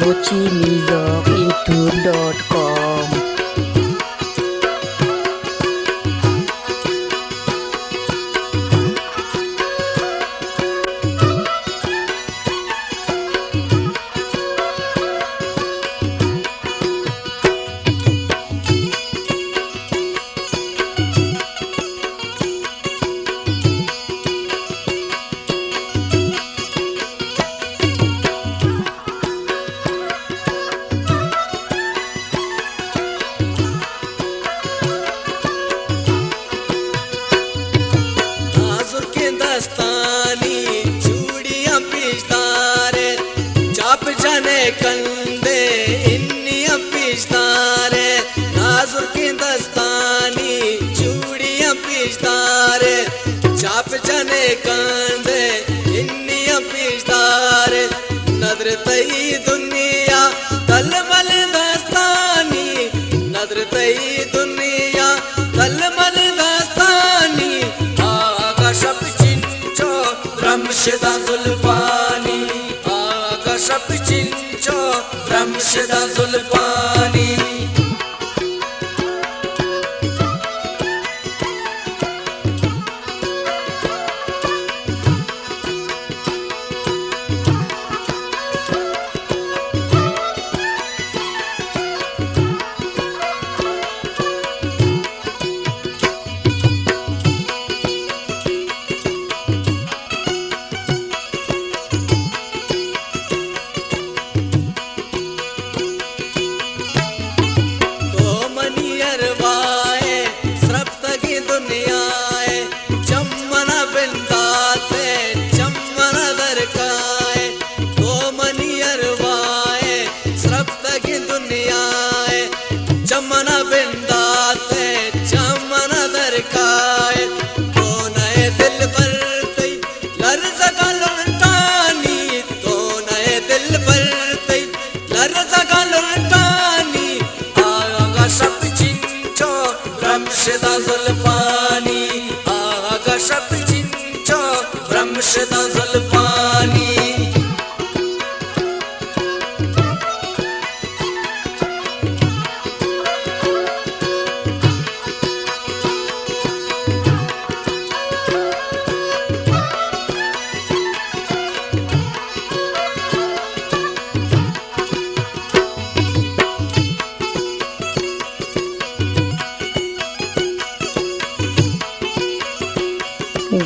balochimusicintour.com। Dattani चूड़ियां पिचदारे चाप जाने कंदे इन्नियां पिचदारे नाजुर की दस्तानी चूड़ियां पिचदारे चाप जाने कंदे इन्नियां पिचदारे नदर तई दुनिया तलमल दस्तानी नदर तई दुनिया तलमल दस्तानी रमशदा जुल्फानी आकाशप चिंचो रमशदा जुल्फानी चमना बिंदाते चमना दरकाए तो नए दिल पर लर्ज़ा का लुटानी तो नए दिल पर लर्ज़ा का लुटानी आगा शब चिंचो रमशदा जुल्फानी आगा शब चिंचो रमशदा जुल्फानी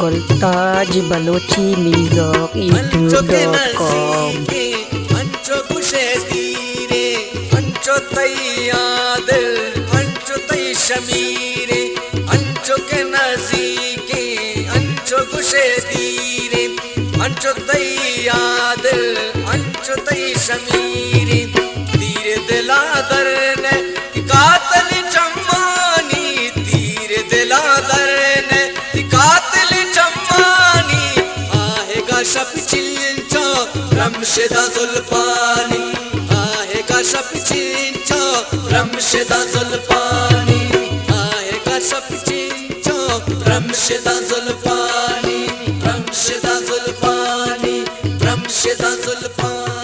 गुलताज balochimusicintour.com। अंचो कुशे तीरे अंचो तैयादिल अंचो तै शमीरे अंचो के नज़ीके अंचो कुशे तीरे अंचो तैयादिल अंचो तै शमीरे तीरे दिलादर ने कातल चम्मानी तीरे दिलादर ने कातल शप चिंचो रमशदा जुल्फानी आएगा शप चिंचो रमशदा जुल्फानी आएगा शप चिंचो रमशदा जुल्फानी रमशदा जुल्फानी रमशदा जुल्फानी।